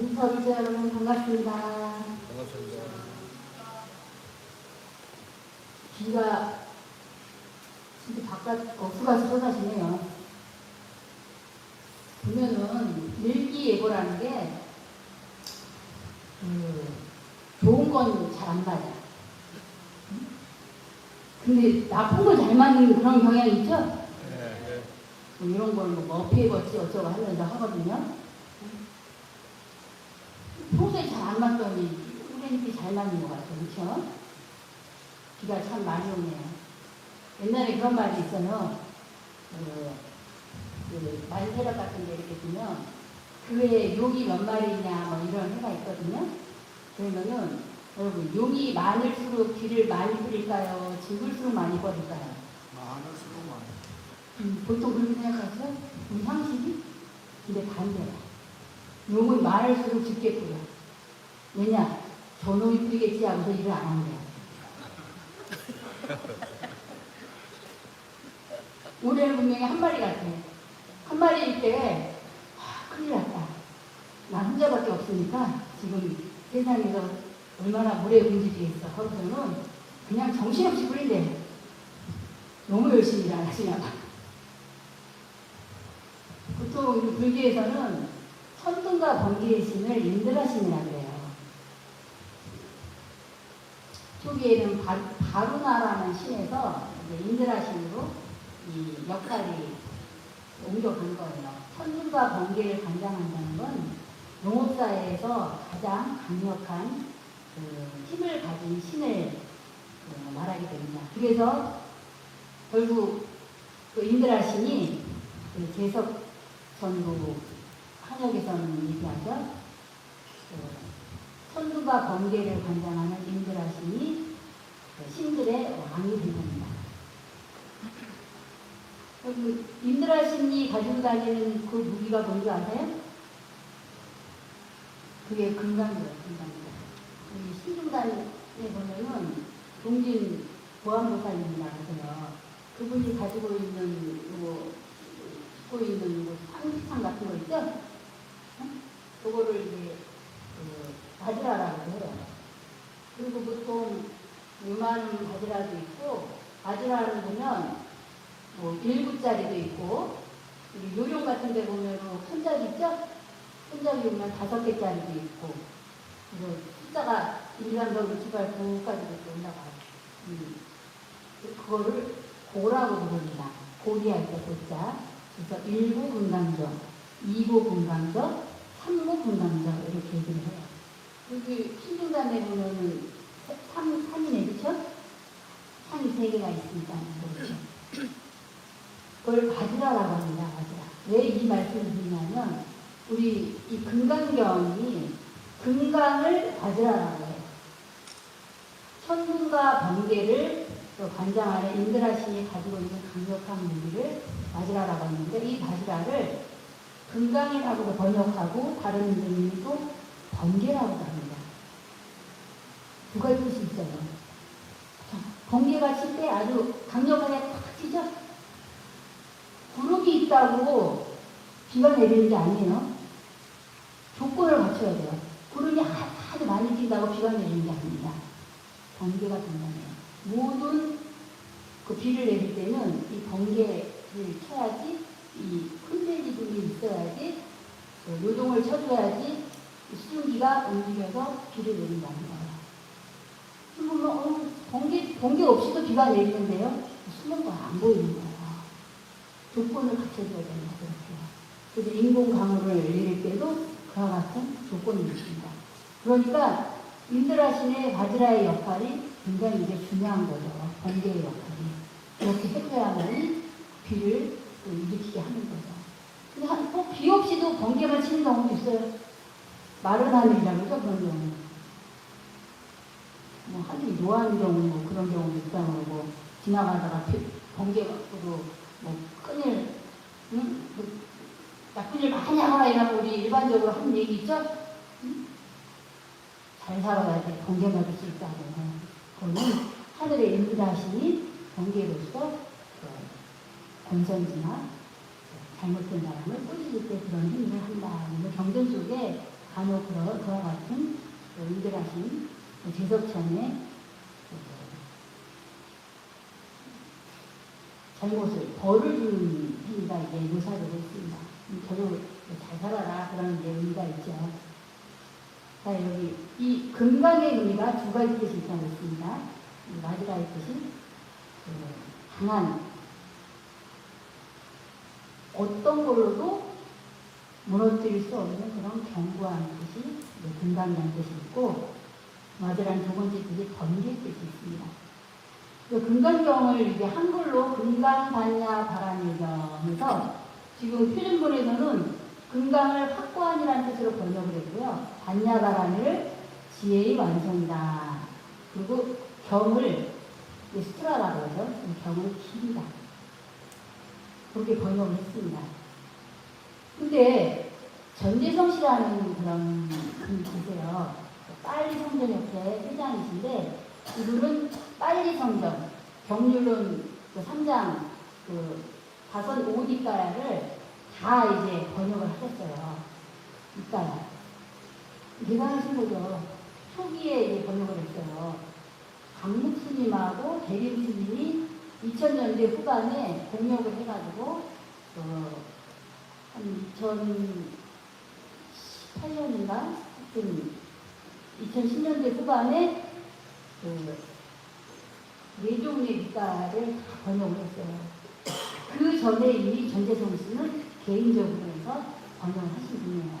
인설자 여러분 반갑습니다. 반갑습니다. 비가 진짜 바깥 억수가 쏟아지네요. 보면은 일기예보라는 게 좋은 건 잘 안 맞아. 근데 나쁜 걸 잘 맞는 그런 경향이 있죠? 네. 뭐 이런 걸 뭐 어피해봤지 어쩌고 하면서 하거든요. 평소에 잘 안 맞더니 우리한테 잘 맞는 것 같아요. 그렇죠? 비가 참 많이 오네요. 옛날에 그런 말이 있어요. 만세력 같은 데 이렇게 보면 그 해에 용이 몇 마리냐 뭐 이런 해가 있거든요. 그러면은 여러분 용이 많을수록 비를 많이 뿌릴까요? 적을수록 많이 뿌릴까요? 많을수록 많아요. 보통 그렇게 생각하죠? 우리 상식이? 근데 반대야. 용은 많을수록 적게 뿌려. 왜냐? 저놈이 뿌리겠지 하고서 일을 안 하는 거야. 올해는 분명히 한 마리 같아. 한 마리일 때 큰일 났다. 나 혼자밖에 없으니까 지금 세상에서 얼마나 물에 문제지겠어. 하고서는 그냥 정신없이 뿌린대. 너무 열심히 일하시나 봐. 보통 불교에서는 천둥과 번개의 신을 인드라신이라고 해요. 초기에는 바루나라는 신에서 인드라신으로 이 역할이 옮겨간 거예요. 천둥과 번개를 관장한다는 건 농업사회에서 가장 강력한 힘을 가진 신을 말하게 됩니다. 그래서 결국 그 인드라신이 제석전도 한역에서는 얘기하죠. 천둥과 번개를 관장하는 인드라신이 신들의 왕이 된 겁니다. 여기 인드라신이 가지고 다니는 그 무기가 뭔지 아세요? 그게 금강이에요, 금강이다. 이 신중단에 보면은 동진 보안보살님이라 하세요. 그분이 가지고 있는 갖고 있는 상식상 같은 거 있죠? 그거를 이제 바지라라고 해요. 그리고 보통 요만 바지라도 있고, 바지라를 보면 뭐 1구짜리도 있고, 요령 같은 데 보면 손잡이 있죠? 손잡이 보면 5개짜리도 있고, 그리고 숫자가 일반적으로 주발 9까지도 올라가요. 그거를 고라고 부릅니다. 고리할 때 고자. 그래서 1구 금강저, 2구 금강저, 3구 금강저 이렇게 얘기를 해요. 여기 신중단에 보면은 3이네, 그렇죠? 산이 3개가 있으니까 그렇죠. 그걸 바지라라고 합니다. 바지라. 왜 이 말씀을 드리냐면 우리 이 금강경이 금강을 바지라라고 해요. 천둥과 번개를 관장하는 인드라신이 가지고 있는 강력한 무기를 바지라라고 하는데 이 바지라를 금강이라고 번역하고 다른 의미는 또 번개라고 합니다. 두 가지 뜻이 있어요. 번개가 칠 때 아주 강력하게 탁 치죠? 구름이 있다고 비가 내리는 게 아니에요. 조건을 갖춰야 돼요. 구름이 아주 많이 뛴다고 비가 내리는 게 아닙니다. 번개가 된다네요. 모든 그 비를 내릴 때는 이 번개를 쳐야지, 이 흔들리등이 있어야지, 요동을 쳐줘야지 수증기가 움직여서 비를 내린다는 거예요. 그러면 번개 없이도 비가 내리는데요. 숨은 건 안 보이는 거예요. 조건을 갖춰줘야 되는 거죠. 그래서 인공 강우를 내릴 때도 그와 같은 조건이 있습니다. 그러니까 인드라신의 바지라의 역할이 굉장히 이게 중요한 거죠. 번개의 역할이. 이렇게 해줘야만이 비를 또 일으키게 하는 거죠. 근데 꼭 비 없이도 번개만 치는 경우도 있어요. 마른 하늘이라고 그러죠, 그런 경우는. 뭐 하늘이 노안 경우 뭐 그런 경우도 있다고 그러고 지나가다가 번개가 뭐 큰일, 응? 나쁜 일 많이 하거나 이러면 우리 일반적으로 하는 얘기 있죠? 응? 잘 살아야 돼. 번개 맞을 수 있다고. 그러면 하늘의 인드라신이 번개로서 권선지나 잘못된 사람을 꼬시실 때 그런 행위를 한다. 경전 속에 간혹 그와 같은 은들하신 제석찬의 잘못을 벌을 주는 행위가 이제 묘사를 했습니다. 저도 잘 살아라 그런 이제 의미가 있죠. 자, 여기 이 금강의 의미가 두 가지 뜻이 있다고 했습니다. 마지막의 뜻이 강한 어떤 걸로도 무너뜨릴 수 없는 그런 견고한 뜻이 금강이라는 뜻이 있고, 마지막인 두 번째 뜻이 번개 뜻이 있습니다. 금강경을 이게 한글로 금강반야 바람이경에서 지금 표준본에서는 금강을 확고한이라는 뜻으로 번역을 했고요. 반야바람을 지혜의 완성이다. 그리고 경을 스트라라고 하죠. 경을 길이다. 그렇게 번역을 했습니다. 근데 전재성 씨라는 그런 분이 계세요. 빨리 성전협회 회장이신데 이분은 빨리 성전, 경률론 3장 다섯 옷 이가야를 다 이제 번역을 하셨어요. 이가야. 대단하신 거죠. 초기에 이제 번역을 했어요. 강목 스님하고 대림 스님이 2000년대 후반에 공역을 해가지고 한 2018년인가 하여튼 2010년대 후반에 네 종류의 밑가를 다 번역을 했어요. 그 전에 이미 전재성 씨는 개인적으로 해서 번역을 하신 분이에요.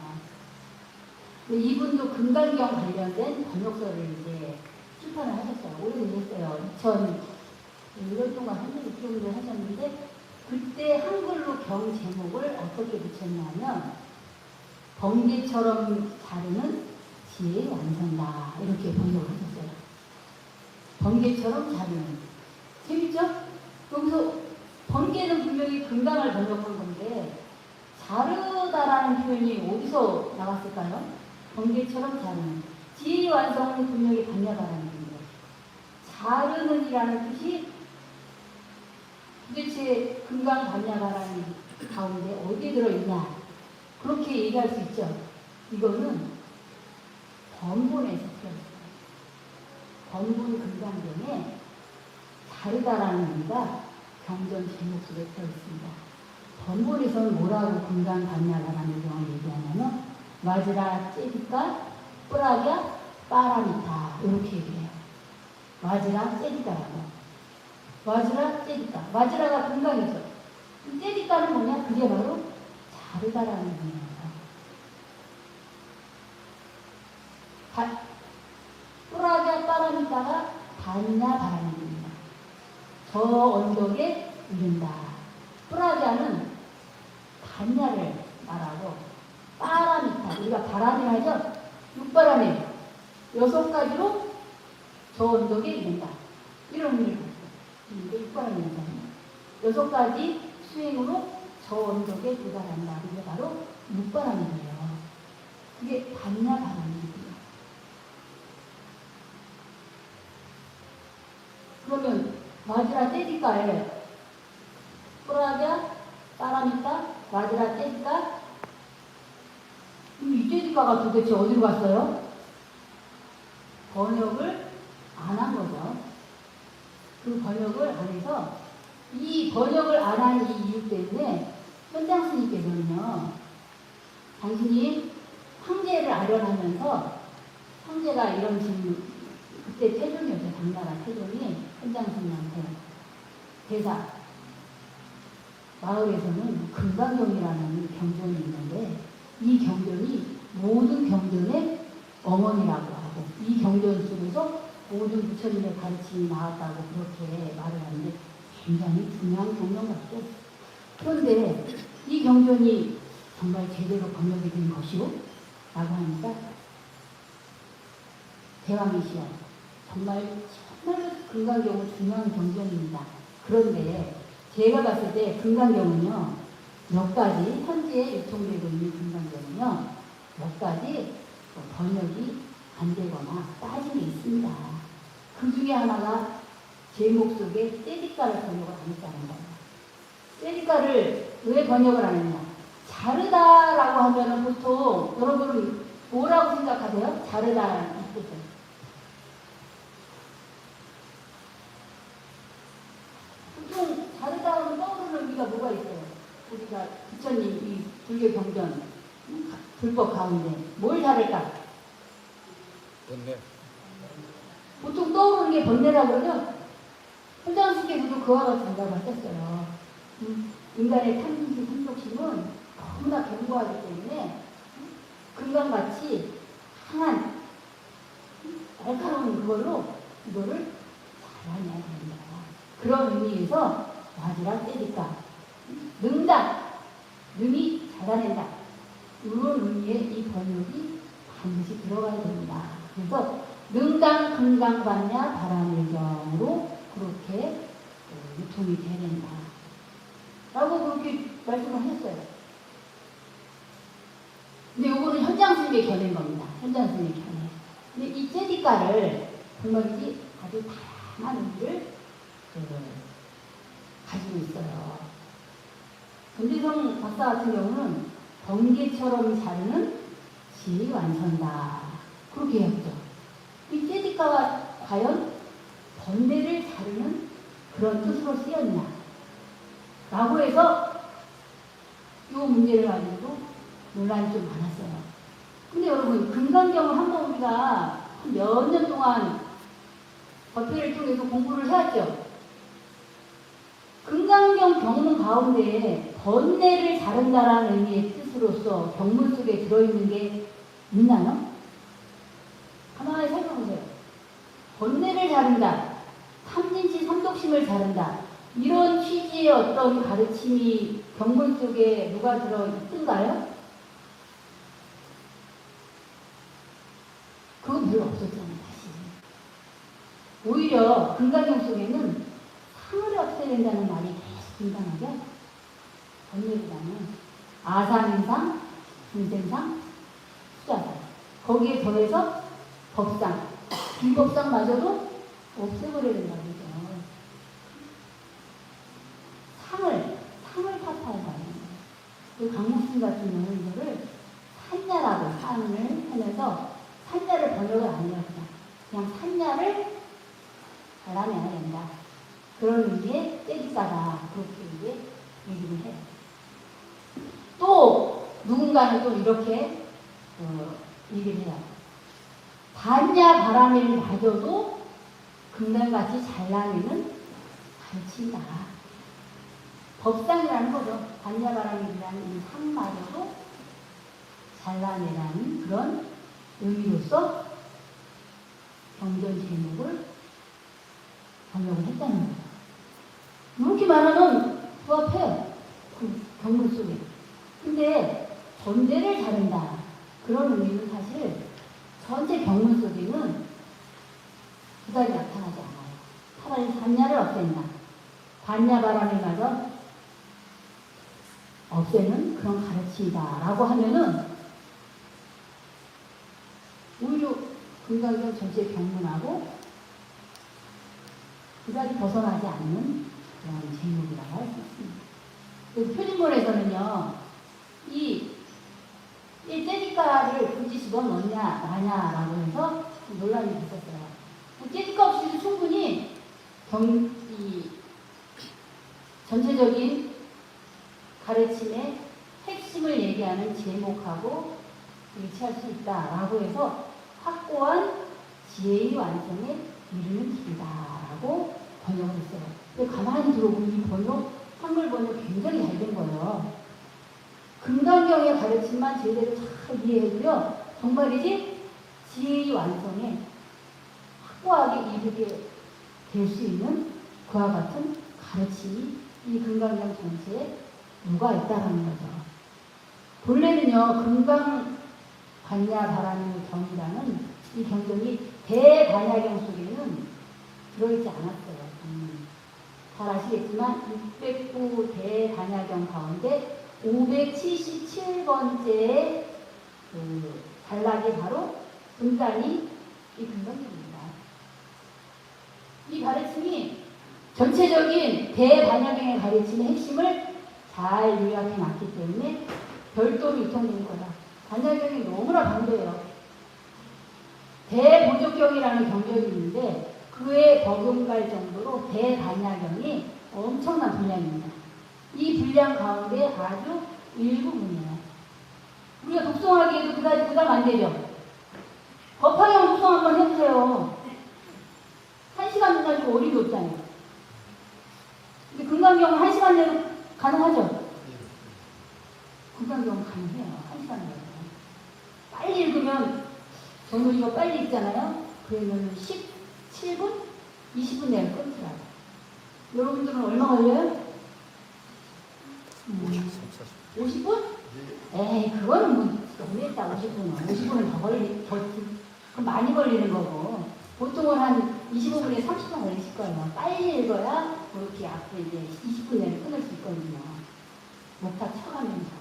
이분도 금강경 관련된 번역서를 이제 출판을 하셨어요. 오래되셨어요. 2001년 동안 한글로 기록을 하셨는데, 그때 한글로 경 제목을 어떻게 붙였냐면 번개처럼 자르는 지혜의 완성이다. 이렇게 번역을 하셨어요. 번개처럼 자르는. 재밌죠? 여기서 번개는 분명히 금강을 번역한 건데 자르다라는 표현이 어디서 나왔을까요? 번개처럼 자르는. 지혜의 완성은 분명히 반야바라는 겁니다. 자르는 이라는 뜻이 도대체 금강 반야바라는 가운데 어디에 들어있냐, 그렇게 얘기할 수 있죠. 이거는 번본에서 들어있어요. 번본 금강경에 자르다라는 의미가 경전 제목 속에 들어있습니다. 번본에서는 뭐라고 금강 반야바라는 경을 얘기하냐면 와즈라 째디까 뿌라갸 빠라미타 이렇게 얘기해요. 와즈라 째디까라고. 와즈라 째디까. 와즈라가 금강이죠. 째디까는 뭐냐? 그게 바로 자르다라는 의미예요. 뿌라갸 빠라미타가 반야바라는 의미입니다. 저 언덕에 이른다. 뿌라갸는 반야를 말하고, 빠라미타, 우리가 바람이 하죠? 육바람이 6가지로 저 언덕에 이른다. 이런 의미를 갖고 있는데, 육바람이잖아요. 6가지 수행으로 저 언덕에 도달한다. 그게 바로 육바람이에요. 그게 반야바람입니다. 그러면 와즈라 떼디까에 뿌라갸 빠라미타 와즈라 떼디까, 이 떼디까가 도대체 어디로 갔어요? 번역을 안 한 거죠. 그 번역을 안 해서, 이 번역을 안 한 이 이유 때문에 현장 스님께서는요, 당신이 황제를 아련하면서, 황제가 이런 질문, 그때 태종이었죠. 당나라 태종이 현장 스님한테 대사, 마을에서는 금강경이라는 경전이 있는데 이 경전이 모든 경전의 어머니라고 하고, 이 경전 속에서 모든 부처님의 가르침이 나왔다고 그렇게 말을 하는데 굉장히 중요한 경전 같죠. 그런데 이 경전이 정말 제대로 번역이 된 것이오? 라고 하니까 대왕이시여, 정말로 금강경은 중요한 경전입니다. 그런데 제가 봤을 때 금강경은요, 몇 가지, 현재 유통되고 있는 금강경은요, 몇 가지 번역이 안 되거나 빠진 게 있습니다. 그 중에 하나가 제목 속에 떼디까를 번역을 안 했다는 거예요. 떼디까를 왜 번역을 안 했냐? 자르다라고 하면은 보통 여러분 뭐라고 생각하세요? 자르다라는 이 뜻은. 보통 자르다 하면 떠오르는 의미가 뭐가 있어요? 우리가 부처님 이 불교 경전 불법 가운데 뭘 자를까? 번뇌. 보통 떠오르는 게 번뇌라고 그러죠? 현장수께서도 그와 같이 생각을 하셨어요. 인간의 탐심, 탐욕심은 너무나 견고하기 때문에 금강같이 강한 날카로운 그걸로 이거를 잘라내야 된다. 그런 의미에서 와지랑 때릴까 능다, 능이 잘라낸다. 이런 의미의 이 번역이 반드시 들어가야 됩니다. 그래서 능강, 금강, 반야, 바람일경으로 그렇게 유통이 돼야 된다. 라고 그렇게 말씀을 했어요. 근데 요거는 현장 스님의 견해인 겁니다. 현장 스님의 견해. 근데 이 제디가를 정말이지 아주 다양한 의미를 가지고 있어요. 금대성 박사 같은 경우는 번개처럼 자르는 지혜의 완성이다. 그렇게 했죠. 이 제디가가 과연 번뇌를 자르는 그런 뜻으로 쓰였냐? 라고 해서 이 문제를 가지고 논란이 좀 많았어요. 근데 여러분, 금강경을 한번 우리가 몇 년 동안 법회를 통해서 공부를 해왔죠. 금강경 경문 가운데 번뇌를 자른다라는 의미의 뜻으로서 경문 속에 들어있는 게 있나요? 가만히 살펴보세요. 번뇌를 자른다. 탐진치 삼독심을 자른다. 이런 취지의 어떤 가르침이 경문 속에 누가 들어있던가요? 그건 별로 없었잖아요, 사실. 오히려 금강경 속에는 상을 없애야 된다는 말이 계속 등장하죠. 번뇌보다는 아상인상, 중생상, 수자상. 거기에 더해서 법상, 불법상마저도 없애버려야 된다고 그러죠. 상을 타파해야 돼요. 그 강목스님 같은 경우는 이거를 산야라고 상을 하면서 산야를 번역을 안 해요. 그냥 산야를 잘라내야 된다. 그런 의미의 떼기다가 그렇게 이제 얘기를 해요. 또 누군가는 또 이렇게 얘기를 해요. 반야 바람을 마저도 금강같이 잘라내는 가르친다. 법상이라는 거죠. 반야 바람이라는 이 상마저도 잘라내라는 그런 의미로서 경전 제목을 번역을 했다는 거예요. 이렇게 말하면 부합해요. 그 경문 속에. 근데 번뇌를 자른다. 그런 의미는 사실 전체 경문 속에는 그다지 나타나지 않아요. 차라리 반야를 없앤다. 반야 바람을 맞아 없애는 그런 가르침이다라고 하면은 오히려 금강경 전체 경문하고 그다지 벗어나지 않는 그런 제목이라고 할 수 있습니다. 그래서 표준본에서는요, 이 떼니까를 굳이 집어넣냐 마냐라고 해서 논란이 있었어요. 떼니까 없이도 충분히 이 전체적인 가르침의 핵심을 얘기하는 제목하고 일치할 수 있다라고 해서 확고한 지혜의 완성에 이르는 길이다라고 번역을 했어요. 근데 가만히 들어보면 이 번역, 한글 번역 굉장히 잘 된 거예요. 금강경의 가르침만 제대로 잘 이해해도요, 정말이지 지혜의 완성에 확고하게 이르게 될 수 있는 그와 같은 가르침이 이 금강경 전체에 누가 있다라는 거죠. 본래는요, 금강 반야 바람의 경이라는 이 경전이 대반야경 속에는 들어있지 않았어요. 잘 아시겠지만 609 대반야경 가운데 577번째의 그 단락이 바로 금단이 이 금강경입니다. 이 가르침이 전체적인 대반야경의 가르침의 핵심을 잘 요약해 놨기 때문에 별도로 유통되는 거다. 단약경이 너무나 반대예요. 대보족경이라는 경전이 있는데 그에 적용갈 정도로 대단약경이 엄청난 분량입니다. 이 분량 가운데 아주 일부분이에요. 우리가 독송하기에도 그다지 부담 안 되죠. 법화경 독송 한번 해보세요. 1시간 가지고 어림도 없잖아요. 근데 금강경은 1시간 내로 가능하죠? 금강경은 가능해요. 1시간 내로. 빨리 읽으면, 저는 이거 빨리 읽잖아요? 그러면 17분? 20분 내로 끊더라고요. 여러분들은 얼마 걸려요? 50분? 에이, 그거는 뭐, 너무 했다, 50분은. 50분은 더 많이 걸리는 거고. 보통은 한 25분에 30분 걸리실 거예요. 빨리 읽어야, 그렇게 앞으로 이제 20분 내로 끊을 수 있거든요. 목탁 쳐가면서.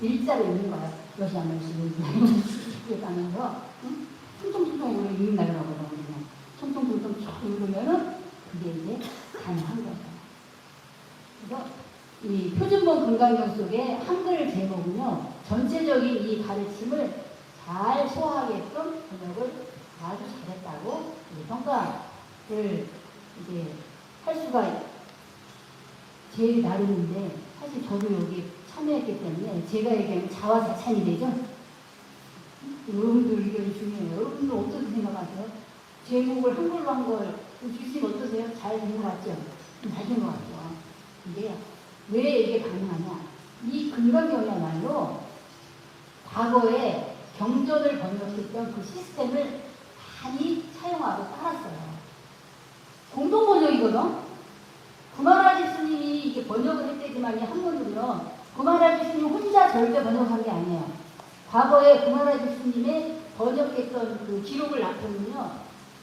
일자로 읽는 거예요. 몇시 한 번씩 이렇게 가면서, 응? 총총총총 읽는다 그러거든요. 그냥. 총총총총 쭉 읽으면은, 그게 이제 가능한 거죠. 그래서, 이 표준본 금강경 속의 한글 제목은요, 전체적인 이 가르침을 잘 소화하게끔 번역을 아주 잘했다고 평가를 이제 할 수가 제일 나름인데, 사실 저도 여기 참여했기 때문에 제가 얘기하면 자화자찬이 되죠? 여러분들 의견이 중요해요. 여러분들 어떻게 생각하세요? 제목을 한글로 한 걸 주신 어떠세요? 잘 된 것 같죠? 잘 된 것 같죠? 근데 왜 이게 가능하냐? 이 금강경이야말로 과거에 경전을 번역했던 그 시스템을 많이 사용하고 따랐어요. 공동 번역이거든? 구마라지 스님이 이게 번역을 했대지만 한문으로요. 구마라지 스님 혼자 절대 번역한 게 아니에요. 과거에 구마라지 스님의 번역했던 그 기록을 남겨면요.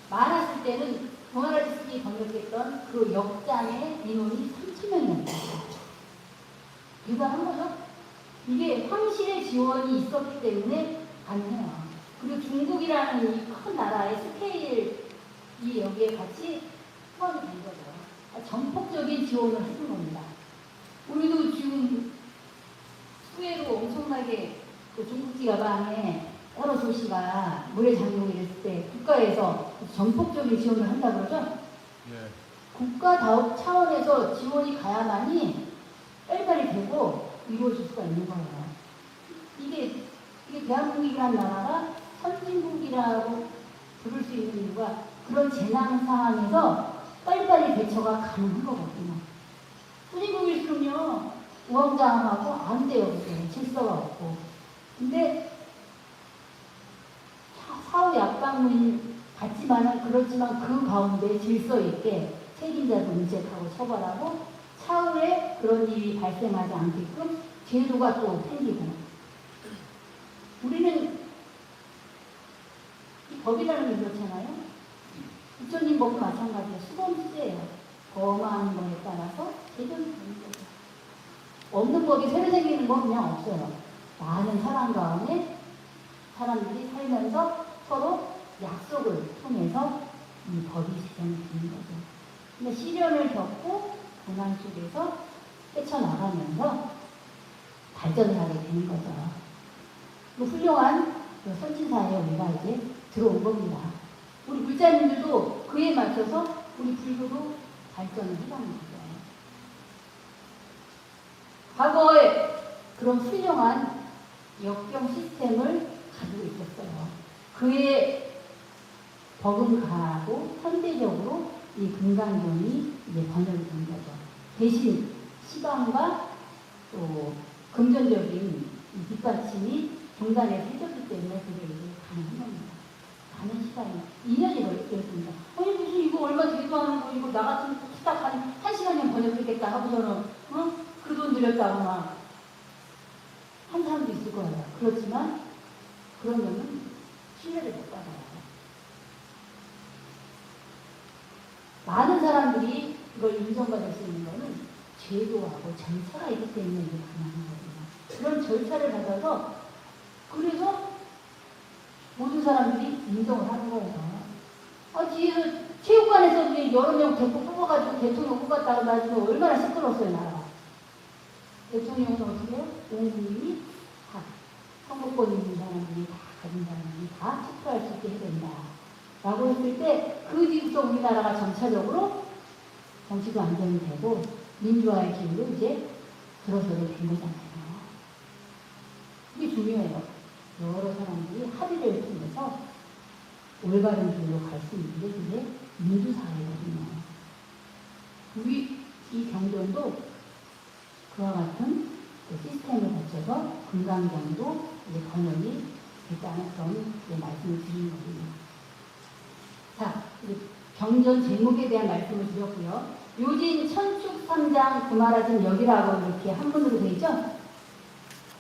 많았을 때는 구마라지 스님이 번역했던 그 역장의 인원이 3,000명이나 됐어요. 대단한 거죠? 이게 황실의 지원이 있었기 때문에 가능해요. 그리고 중국이라는 이 큰 나라의 스케일이 여기에 같이 포함이 된 거죠. 전폭적인 지원을 해준 겁니다. 우리도 지금 수해로 엄청나게 그 중국지 가방에 여러 도시가 물에 잠기고 이랬을 때 국가에서 전폭적인 지원을 한다 그러죠? 네. 국가 차원에서 지원이 가야만이 빨리빨리 되고 이루어질 수가 있는 거예요. 이게 대한민국이라는 나라가 선진국이라고 부를 수 있는 이유가 그런 재난 상황에서 빨리빨리 대처가 가능한 거거든요. 선진국일수록요, 우왕좌왕하고 안 돼요. 그게 질서가 없고. 근데 사후 약방문 같지만은 그렇지만 그 가운데 질서 있게 책임자도 문책하고 처벌하고 차후에 그런 일이 발생하지 않게끔 제도가 또 생기고. 우리는 이 법이라는 게 그렇잖아요. 부처님 법도 마찬가지예요. 수범시제예요. 범한 거에 따라서 제도는 되는 거죠. 없는 법이 새로 생기는 건 그냥 없어요. 많은 사람 가운데 사람들이 살면서 서로 약속을 통해서 이 법이 지정이 되는 거죠. 근데 시련을 겪고 고난 속에서 헤쳐나가면서 발전을 하게 되는 거죠. 그 훌륭한 선진사에 우리가 이제 들어온 겁니다. 우리 불자님들도 그에 맞춰서 우리 불교도 발전을 해가는 거죠. 과거에 그런 훌륭한 역경 시스템을 가지고 있었어요. 그에 버금가고 현대적으로 이 금강경이 이제 번역이 된 거죠. 대신 시방과 또 금전적인 이 뒷받침이 종단에서 해줬기 때문에 그게 이제 가능한 겁니다. 많은 시간이 2년이 걸렸습니다. 아니 무슨 이거 얼마 되기도 하는 거 이거 나 같은 딱 한 시간이면 번역했겠다 하고서는 그 돈 들였다고 막 한 사람도 있을 거예요. 그렇지만 그러면은 신뢰를 못 받아요. 많은 사람들이 이걸 인정받을 수 있는 거는 제도하고 절차가 있기 때문에 이게 가능한 거거든요. 그런 절차를 받아서 그래서 모든 사람들이 인정을 하는 거예요. 뒤에서 체육관에서 여러 명 데리고 뽑아가지고 대통령 뽑았다고 나중에 얼마나 시끄러웠어요, 나라가. 대통령은 어떻게 해요? 온 국민이 다 선거권 있는 사람들이 다 가진 사람들이 다 투표할 수 있게 해야 된다. 라고 했을 때 그 뒤부터 우리나라가 전체적으로 정치도 안정이 되고 민주화의 길로 이제 들어서게 된 거잖아요. 그게 중요해요. 여러 사람들이 합의를 통해서 올바른 길로 갈 수 있는 게 그게 민주사회거든요. 우리 이 경전도 그와 같은 그 시스템을 거쳐서 금강경도 이제 번역이 됐다는 그런 말씀을 드리는 거군요. 자, 이제 경전 제목에 대한 말씀을 드렸고요. 요진 천축 3장 구마라진 여기라고 이렇게 한문으로 되어 있죠?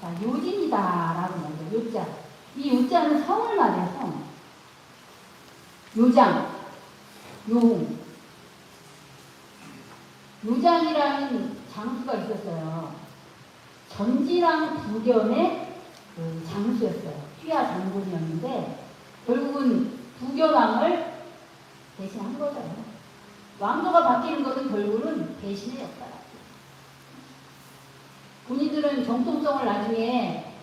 자, 요진이다라고 말해요. 요자. 이 요자는 성을 말해요, 성. 요장, 요홍. 요장이라는 장수가 있었어요. 전지랑 부견의 그 장수였어요. 휘하 장군이었는데 결국은 부견왕을 대신한 거잖아요. 왕조가 바뀌는 것은 결국은 대신의 역사라. 본인들은 정통성을 나중에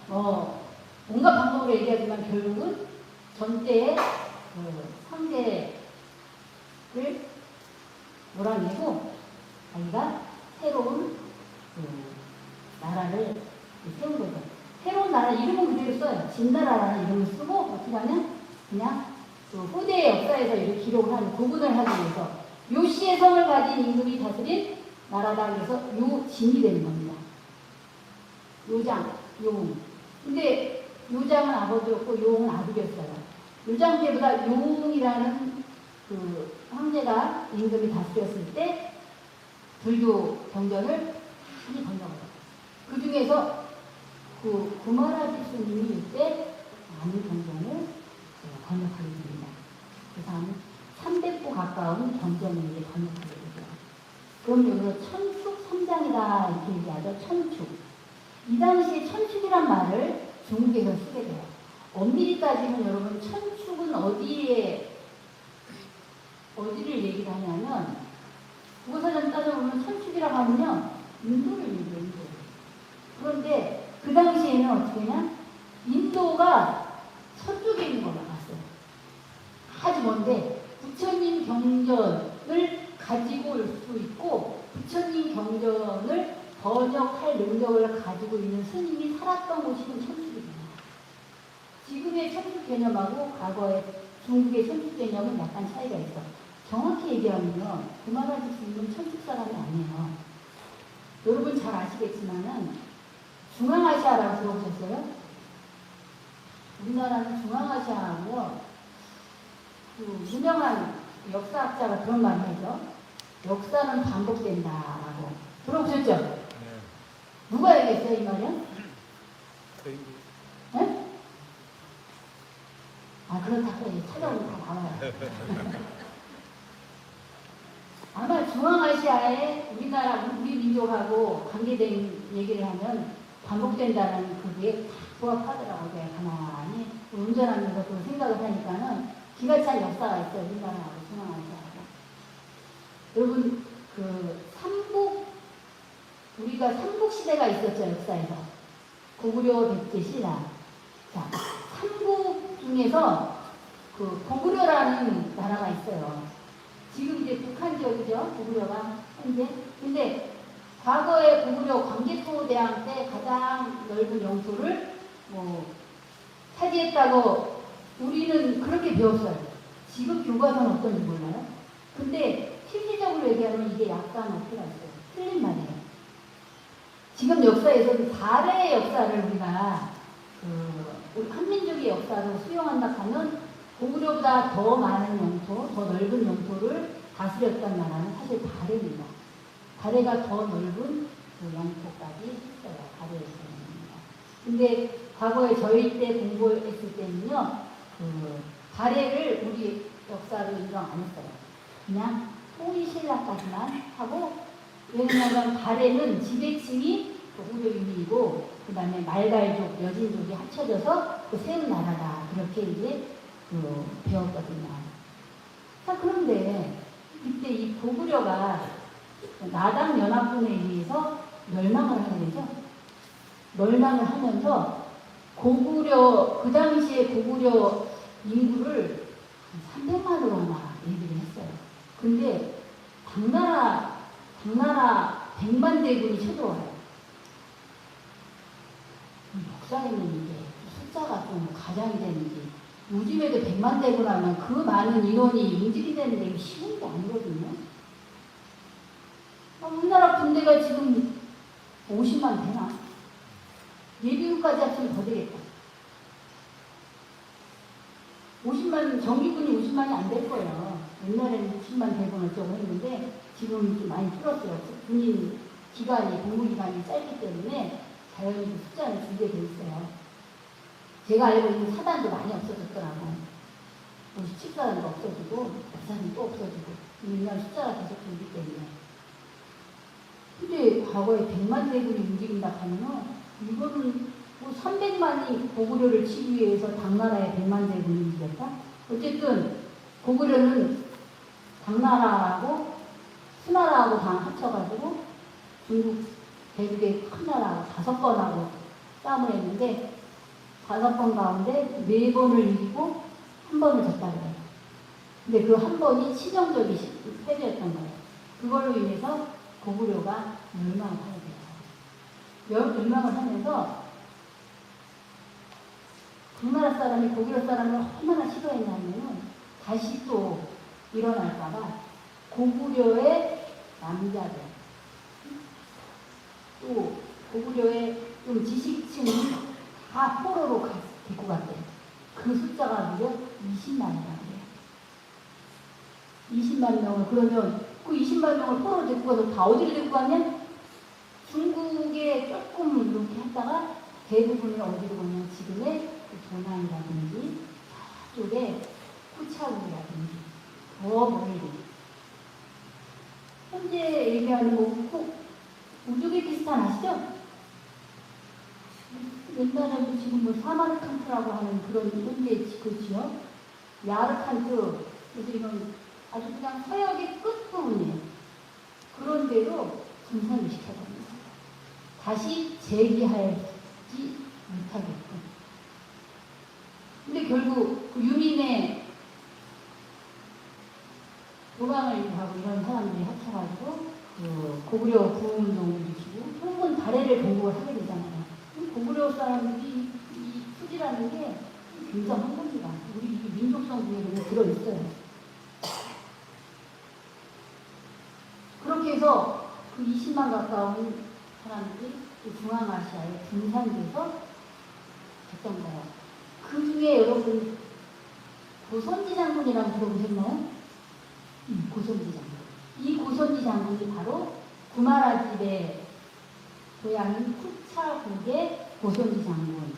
온갖 방법으로 얘기하지만 결국은 전때의 그 상대를 몰아내고 자기가 새로운 그 나라를 세운 거죠. 새로운 나라 이름은 그대로 써요. 진나라라는 이름을 쓰고 어떻게 하면 그냥 그 후대의 역사에서 이렇게 기록을 하는 구분을 하기 위해서 요시의 성을 가진 임금이 다스린 나라다. 그래서 요진이 되는 겁니다. 요장, 요홍. 근데 요장은 아버지였고 요홍은 아들이었어요. 요장 때보다 요홍이라는 그 황제가 임금이 다스렸을 때 불교 경전을 많이 번역해요. 그 중에서 그 구마라지 스님이 이때 많은 경전을 번역하게 됩니다. 그래서 한 300부 가까운 경전을 이제 번역하게 되죠. 그럼 여기서 천축 3장이다 이렇게 얘기하죠. 천축. 이 당시에 천축이란 말을 중국에서 쓰게 돼요. 엄밀히 따지면 여러분 천축은 어디를 얘기를 하냐면 국어사전 따져보면 천축이라고 하면요 인도를 얘기해요. 인도. 그런데 그 당시에는 어떻게 했냐? 인도가 서쪽에 있는 걸로 봤어요. 아주 먼데 부처님 경전을 가지고 올 수 있고 부처님 경전을 번역할 능력을 가지고 있는 스님이 살았던 곳이 천축입니다. 지금의 천축 개념하고 과거의 중국의 천축 개념은 약간 차이가 있어. 정확히 얘기하면요, 구마라지 스님은 천축 사람이 아니에요. 여러분 잘 아시겠지만은 중앙아시아라고 들어보셨어요? 우리나라는 중앙아시아하고요, 그 유명한 역사학자가 그런 말을 하죠. 역사는 반복된다라고 들어보셨죠? 네. 누가 얘기했어요 이 말이요? 네? 아 그렇다고 찾아보면 다 나와요. 아마 중앙아시아에 우리 민족하고 관계된 얘기를 하면 반복된다는 그게 다 부합하더라고요. 제가 가만히 운전하면서 그 생각을 하니까는 기가 찬 역사가 있어요. 우리나라하고 중앙아시아하고. 여러분 우리가 삼국 시대가 있었죠. 역사에서. 고구려, 백제, 신라. 자, 삼국 중에서 그 고구려라는 나라가 있어요. 지금 이제 북한 지역이죠. 고구려가 현재. 근데 과거에 고구려 광개토대왕 때 가장 넓은 영토를 차지했다고 우리는 그렇게 배웠어요. 지금 교과서는 어떤지 몰라요. 근데 실질적으로 얘기하면 이게 약간 어폐가 있어요. 틀린 말이에요. 지금 역사에서는 달의 역사를 우리가 우리 한민족의 역사로 수용한다 하면 고구려보다 더 많은 영토, 더 넓은 영토를 다스렸던 나라는 사실 발해입니다. 발해가 더 넓은 그 영토까지 했어요. 발해의 경우입니다. 근데 과거에 저희 때 공부했을 때는요, 발해를 우리 역사로 인정 안 했어요. 그냥 토이신라까지만 하고, 왜냐하면 발해는 지배층이 고구려 유민이고, 그 다음에 말갈족, 여진족이 합쳐져서 세운 나라다. 그렇게 이제 배웠거든요. 자, 그런데 이때 이 고구려가 나당 연합군에 의해서 멸망을 하게 되죠. 멸망을 하면서 고구려, 그 당시에 고구려 인구를 300만으로 아마 얘기를 했어요. 근데 당나라 100만 대군이 쳐들어와요. 역사에는 이게 숫자가 좀 가장이 되는지, 요즘에도 100만 대군 하면 그 많은 인원이 움직이는 게 쉬운 게 아니거든요. 우리나라 군대가 지금 50만 되나? 예비군까지 합치면 더 되겠다. 50만, 정규군이 50만이 안 될 거예요. 옛날에는 60만 대군 어쩌고 했는데, 지금 좀 많이 줄었어요. 군인 기간이, 복무기간이 짧기 때문에 자연히 그 숫자를 줄게 돼 있어요. 제가 알고 있는 사단도 많이 없어졌더라고요. 57사단도 없어지고, 100사단도 또 없어지고, 인간 숫자가 계속 줄기 때문에. 근데 과거에 100만 대군이 움직인다 하면은, 이거는 뭐 300만이 고구려를 치기 위해서 당나라의 100만 대군이 움직였다? 어쨌든 고구려는 당나라하고 수나라하고 다 합쳐가지고 중국 대륙의 큰 나라하고 5번하고 싸움을 했는데 5번 가운데 4번을 이기고 1번을 졌다 그래요. 근데 그 1번이 치명적인 패배였던 거예요. 그걸로 인해서 고구려가 멸망을 하게 돼요. 멸망을 하면서 당나라 사람이 고구려 사람을 얼마나 싫어했냐면은 다시 또 일어날까봐 고구려의 남자들, 또 고구려의 좀 지식층이 다 포로로 데리고 갔대요. 그 숫자가 무려 20만이라고 해요. 20만 명을, 그러면 그 20만 명을 포로로 데리고 가서 다 어디로 데리고 가면 중국에 조금 이렇게 했다가 대부분을 어디로 가면 지금의 도난이라든지 저쪽에 후차국이라든지 더 멀리 현재 얘기하는 거 우즈베키스탄 아시죠? 옛날에도 지금 뭐 사마르칸트라고 하는 그런 현재 그 지역 야르칸트, 그래서 이건 아주 그냥 서역의 끝부분이에요. 그런 데로 분산을 시켜버립니다. 다시 재기하지 못하겠군. 근데 결국 그 유민의 도망을 하고 이런 사람들이 합쳐가지고 그 고구려 구운동을 일으키고 홍군 발해를 공격을 하게 되잖아요. 고구려 사람들이 이 투지라는 게 굉장한 겁니다. 우리 민족성 중에 들어있어요. 그렇게 해서 그 20만 가까운 사람들이 중앙아시아에 분산돼서 됐던 거예요. 그 중에 여러분 고선지 장군이라고 들어보셨나요? 고선지 장군. 이 고선지 장군이 바로 구마라집의 고향인 후차국의 고선지 장군이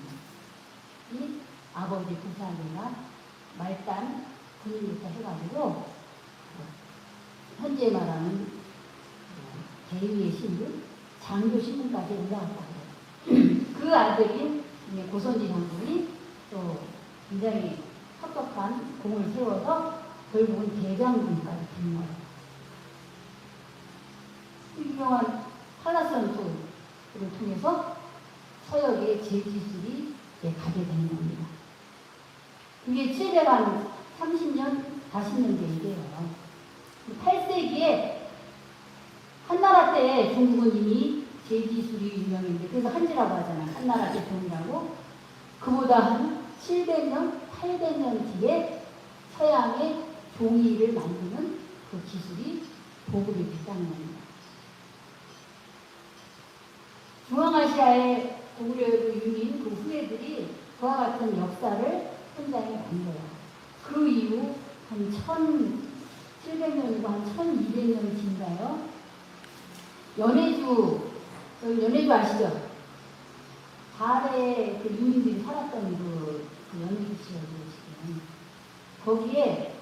아버지 부사계가 말단 군인부터 해가지고 현재 말하는 대위의 신분, 장교 신분까지 올라왔다고 해요. 그 아들인 고선지 장군이 또 굉장히 섭섭한 공을 세워서 결국은 대장군까지 된 거예요. 유명한 한라산투를 통해서 서역의 제기술이 가게 되는 겁니다. 그게 730년, 40년대 일이에요. 8세기에 한나라 때 중국은 이미 제기술이 유명했는데, 그래서 한지라고 하잖아요. 한나라 대통이라고. 그보다 한 700년, 800년 뒤에 서양의 종이를 만드는 그 기술이 보급이 됐다는 겁니다. 중앙아시아의 고구려의 유민, 그 후예들이 그와 같은 역사를 현장에 만들어요. 그 이후 한 1700년이고 한 1200년이 지나요. 연해주, 저희 연해주 아시죠? 달에 그 유민들이 살았던 그 연해주 지역이에요, 지금. 거기에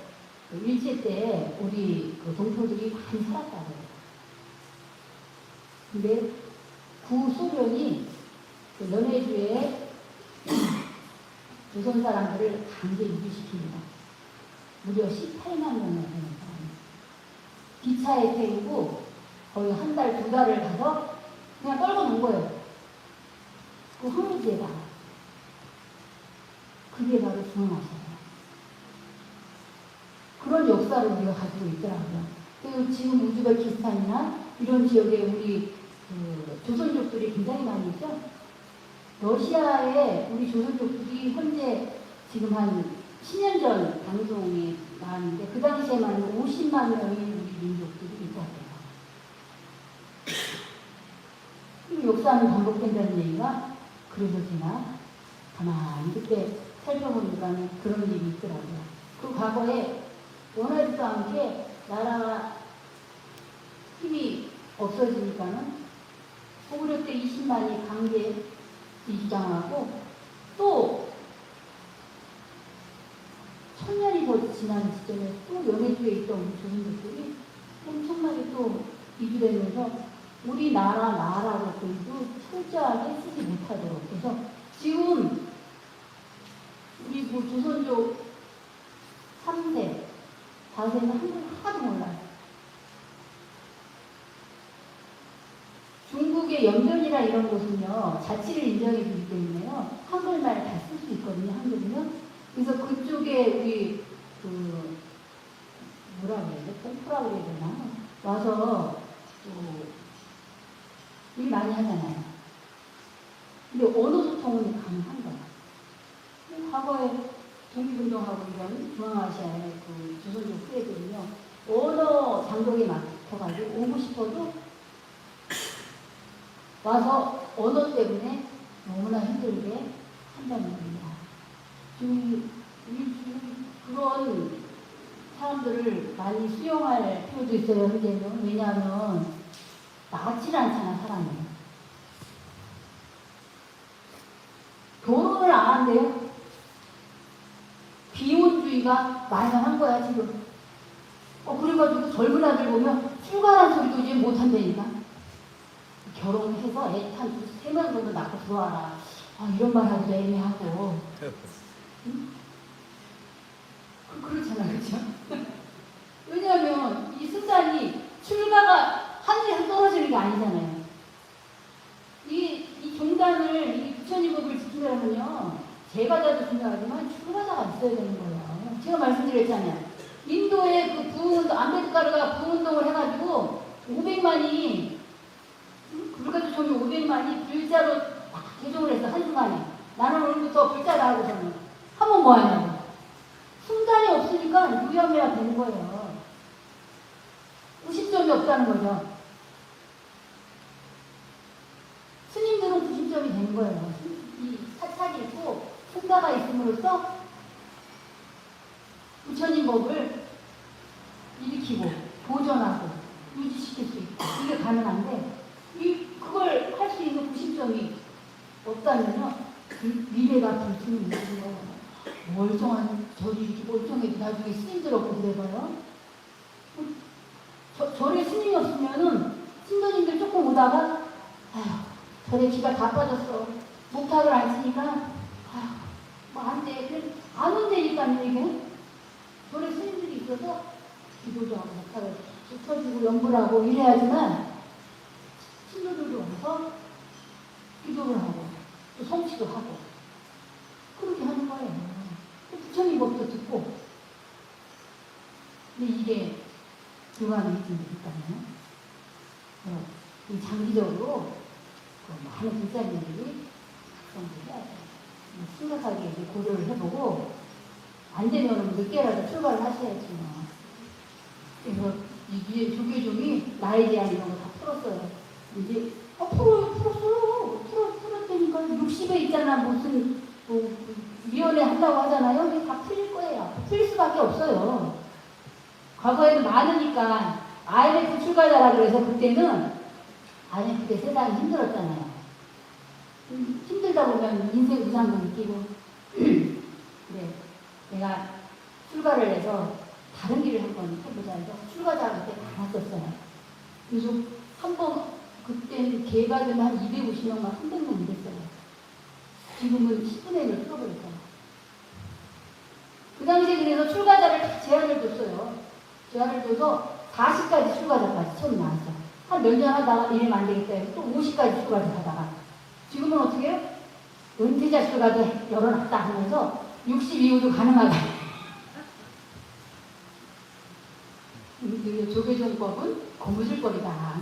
일제 때 우리 그 동포들이 많이 살았다고 해요. 근데 구소련이 그 연해주에 조선 사람들을 강제 유기시킵니다. 무려 18만 명을 되는 사람. 기차에 태우고 거의 한 달, 2달을 가서 그냥 떨궈 놓은 거예요. 그 황무지에다. 그게 바로 중앙아시아예요. 그런 역사를 우리가 가지고 있더라고요. 그리고 지금 우즈베키스탄이나 이런 지역에 우리 조선족들이 굉장히 많이 있죠. 러시아에 우리 조선족들이 현재 지금 한 10년 전 방송이 나왔는데 그 당시에만 50만 명의 우리 민족들이 있었대요. 그리고 역사는 반복된다는 얘기가 그래서지나 가만히 그때 살펴보니까 그런 일이 있더라고요. 그 과거에 원하지도 않게 나라가 힘이 없어지니까는 고구려 때 20만이 강제 입장하고 또 1000년이 더 지난 시점에 또 연해주에 있던 우리 조선족들이 엄청나게 또 이주되면서 우리나라 나라들도 철저하게 쓰지 못하도록 그래서 지금 우리 뭐 조선족 3세, 4세는 한글 하나도 몰라요. 중국의 연변이나 이런 곳은요, 자치를 인정해 주기 때문에요, 한글말 다 쓸 수 있거든요, 한글은요. 그래서 그쪽에 우리, 뭐라 그래야 돼? pom프라 그래야 되나? 와서, 일 많이 하잖아요. 근데 언어 소통은 가능한 거야. 과거에 독립운동하고 이런 중앙아시아의 그 조선족 후예들은요, 언어 장벽에 막혀가지고 오고 싶어도 와서 언어 때문에 너무나 힘들게 한다는 겁니다. 지금 그런 사람들을 많이 수용할 필요도 있어요, 현재는. 왜냐하면 나같지 않잖아, 사람이. 결혼을 안 한대요. 비혼주의가 만연한 거야, 지금. 그래가지고 젊은 아들 보면 출가란 소리도 이제 못한다니까. 결혼해서 애 한 3명 정도 낳고 들어와라. 이런 말 하기도 애매하고. 응? 그렇잖아, 그렇죠? 왜냐하면 이 순간이 출가가 하늘에서 떨어지는 게 아니잖아요. 이 종단을, 이 부처님법을 지키려면요, 제가자도 중요하지만 출가자가 있어야 되는 거예요. 제가 말씀드렸잖아요. 인도에 그 부흥운동, 안베드카르가 부흥운동을 해가지고 500만이, 그래가지고 저기 500만이 불자로 막 개종을 했어, 한순간에. 나는 오늘부터 불자다 하고서는. 하면 뭐 하냐고. 순간이 없으니까 유연해야 되는 거예요. 90점이 없다는 거죠. 스님들은 90점이 되는 거예요. 이 사찰이 있고 승가가 있음으로써 부처님 법을 일으키고 보존하고 유지시킬 수 있고 이게 가능한데 그걸 할 수 있는 90점이 없다면요 미래가 불투명한 거예요. 멀쩡한 저리 이렇게 멀쩡해도 나중에 스님들 없고 그래봐요. 절에 스님이 없으면은 신도님들 조금 오다가 절에 기가 다 빠졌어. 목탁을 안 쓰니까 뭐 안 돼. 그래 안 온다니까요 이게. 절에 스님들이 있어서 기도도 하고 목탁을 쳐주고 연불하고 이래야지만 신도들도 와서 기도를 하고 또 성취도 하고 그렇게 하는 거예요. 부처님 법도 듣고. 근데 이게 교감이 있다면 이 장기적으로 많은 불자님들이 심각하게 이제 고려를 해보고 안 되면 늦게라도 출발을 하셔야지 뭐. 그래서 이게 조계종이 나에 대한 이런 거 다 풀었어요. 이제 풀었다니까 60에 있잖아 무슨 위원회 한다고 하잖아요. 이게 다 풀릴 거예요. 풀릴 수밖에 없어요. 과거에는 많으니까 IMF 출가자라 그래서 그때는 IMF 때 세상이 힘들었잖아요. 힘들다 보면 인생 우상도 느끼고 그래 내가 출가를 해서 다른 길을 한번 해보자 해서 출가자가 그때 많았었어요. 그래서 한번 그때는 개가되면 한 250명만 300명 이랬어요. 지금은 10분의 1을 풀어버렸잖아요. 그 당시에 그래서 출가자를 다 제한을 줬어요. 제한을 줘서 40까지 출가자까지 처음 나왔어. 한 몇 년 하다가 이러면 안 되겠다 해서 또 50까지 출가자 하다가 지금은 어떻게 해요? 은퇴자 출가도 열어놨다 하면서 60 이후도 가능하다. 조계종법은 고무줄거리다.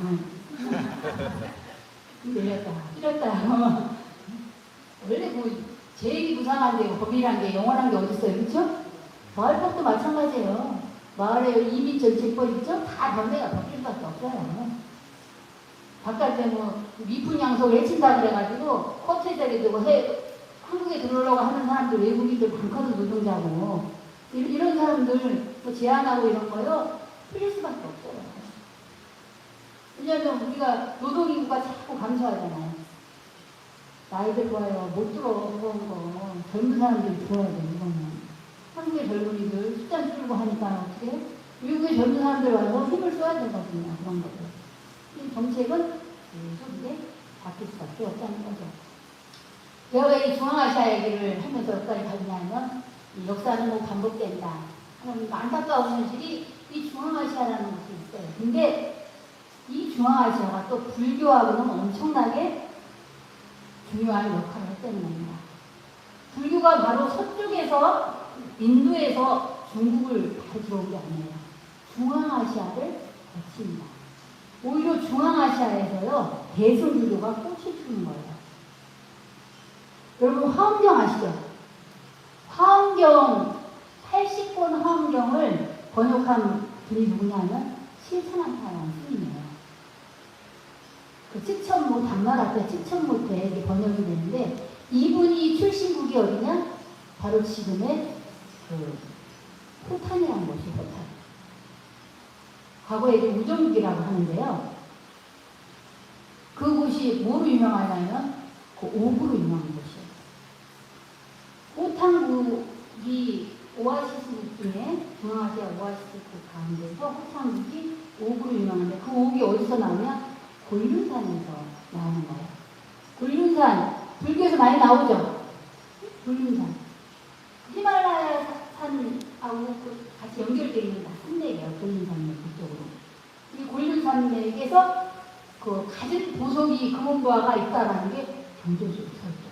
틀렸다. 원래 제일이 부상한데 법이란 게 영원한 게 어딨어요, 그렇죠? 마을법도 마찬가지예요. 마을에 이민정책법 있죠? 다 법례가 바뀔 수밖에 없어요. 바깥에 미분양속을 해친다 그래가지고 코트에다가 두고 한국에 들어오려고 하는 사람들, 외국인들 ban커드 노동자고 이런 사람들 제한하고 이런 거요 풀릴 수밖에 없어요. 왜냐하면 우리가 노동인구가 자꾸 감소하잖아요. 나이 들어요. 못 들어, 무거운 거. 젊은 사람들이 들어야 돼, 이거는. 한국의 젊은이들 숫자 줄고 하니까 어떻게? 미국의 젊은 사람들 와서 힘을 써야 되거든요, 그런 것들. 이 정책은 계속 이제 바뀔 수밖에 없다는 거죠. 제가 왜 이 중앙아시아 얘기를 하면서 여기까지 가느냐면, 이 역사는 반복된다. 그럼 안타까운 현실이 이 중앙아시아라는 것이 있어요. 근데 이 중앙아시아가 또 불교하고는 엄청나게 중요한 역할을 했다는 겁니다. 불교가 바로 서쪽에서 인도에서 중국을 바로 들어온 게 아니에요. 중앙아시아를 거칩니다. 오히려 중앙아시아에서요 대승불교가 꽃을 피는 거예요. 여러분 화엄경 아시죠? 화엄경 80권 화엄경을 번역한 분이 누구냐면 실천한타라는 스님이에요. 그 츠천모 단말 앞에 츠천모 때 번역이 되는데 이분이 출신국이 어디냐? 바로 지금의 호탄이라는 곳이에요. 호탄. 과거에 이제 우정국이라고 하는데요. 그곳이 뭐로 유명하냐면 그 옥으로 유명한 곳이에요. 호탄국이 오아시스 중에 중앙아시아 오아시스국 가운데서 호탄국이 옥으로 유명한데 그 옥이 어디서 나오냐? 곤륜산에서 나오는 거예요. 곤륜산, 불교에서 많이 나오죠? 곤륜산. 히말라야 산하고 같이 연결되어 있는 산맥이에요. 곤륜산맥 그쪽으로. 이 곤륜산맥에서 그 가진 보석이 금은보화가 있다라는 게 경전에 써 있죠.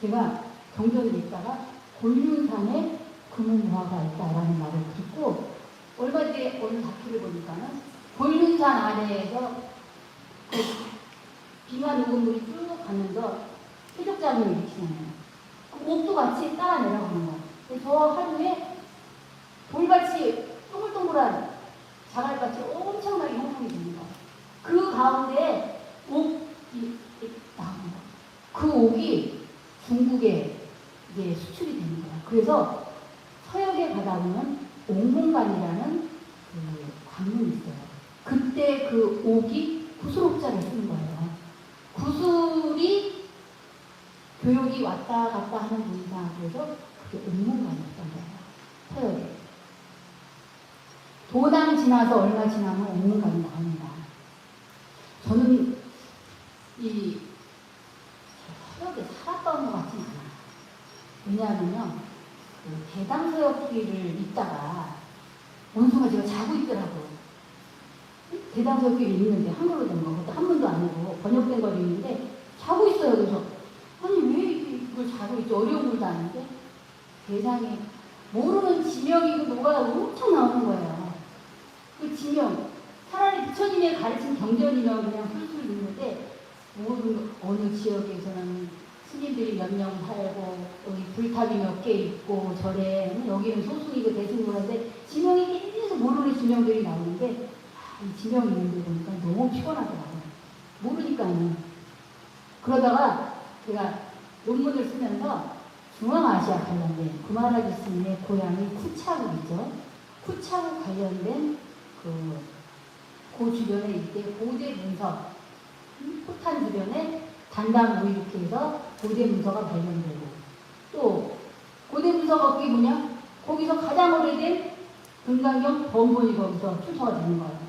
제가 경전을 읽다가 곤륜산에 금은보화가 있다라는 말을 듣고 얼마 전에 어느 다큐를 보니까는 곤륜산 아래에서 그 비가 녹은 물이 쭉 가면서 해적작용을 일으키잖아요. 그 옥도 같이 따라 내려가는 거예요. 저 하루에 돌같이 동글동글한 자갈같이 엄청나게 형성이 됩니다. 그 가운데 옥이 나오는 거예요. 그 옥이 중국에 이제 수출이 되는 거예요. 그래서 서역에 가다 보면 옥문관이라는 그 관문이 있어요. 그때 그 옥이 구슬옥자를 쓰는 거예요. 구슬이 교육이 왔다 갔다 하는 분이다. 그래서 그게 옥문관이었던 거예요. 서역에. 도당 지나서 얼마 지나면 옥문관이 나옵니다. 저는 이 서역에 살았던 것 같진 않아요. 왜냐하면요. 그 대당서역길을 읽다가 원수가 제가 자고 있더라고요. 대당서역길이 있는데 한글로 된 거, 그것도 한문도 아니고 번역된 거를 있는데 자고 있어요. 그래서 아니 왜 이걸 자고 있지? 어려운 글도 아닌데 대상에 모르는 지명이고 뭐가 엄청 나오는 거예요. 그 지명 차라리 부처님의 가르친 경전이면 그냥 술술 읽는데 모르는 어느 지역에서는 스님들이 몇 명 살고 여기 불탑이 몇 개 있고 절에 여기는 소승이고 대승이고한데 지명이 계속 모르는 지명들이 나오는데 이 지명이 있는데 보니까 너무 피곤하더라고요. 모르니까요. 그러다가 제가 논문을 쓰면서 중앙아시아 관련된 구마라기 스님의 고향이 쿠차국이죠. 쿠차국 관련된 그 주변에 이때 고대 문서, 포탄 주변에 단당 5 이렇게 해서 고대 문서가 발견되고 또 고대 문서가 그게 뭐냐? 거기서 가장 오래된 금강경 번본이 거기서 출처가 되는 거예요.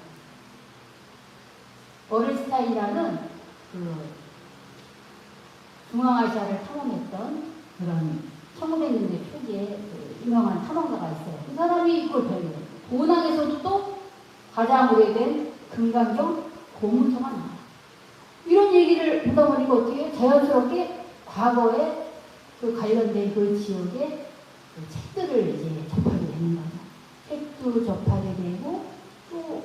어레스타인이라는 그 중앙아시아를 탐험했던 그런 1900년대 초기에 그 유명한 탐험가가 있어요. 그 사람이 이걸 발견해요. 도낭에서도 또 가장 오래된 금강경 고문서가 나와요. 이런 얘기를 보다 보니까 어떻게 자연스럽게 과거에 그 관련된 그 지역의 그 책들을 이제 접하게 되는 거죠. 책도 접하게 되고 또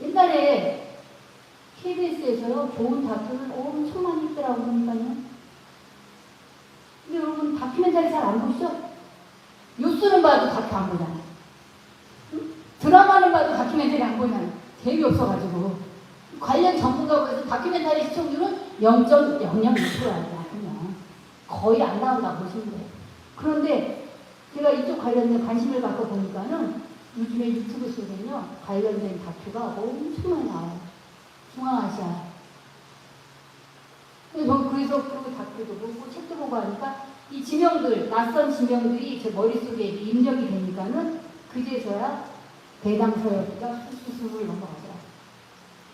옛날에 KBS에서요 좋은 다큐를 엄청 많이 있더라고 보니까요. 근데 여러분 다큐멘터리 잘 안 보시죠? 뉴스는 봐도 다큐 안 보잖아요. 응? 드라마는 봐도 다큐멘터리 안 보잖아요. 재미없어가지고. 관련 전문가에서 다큐멘터리 시청률은 0.002%라고요. 거의 안 나온다고 보시면 돼요. 그런데 제가 이쪽 관련된 관심을 갖고 보니까는 요즘에 유튜브 속에는요 관련된 다큐가 엄청 많이 나와요. 중앙아시아. 그래서 그 다큐도 보고 책도 보고 하니까 이 지명들, 낯선 지명들이 제 머릿속에 입력이 되니까는 그제서야 대당서역이가 수수수를 넘어가더라고요.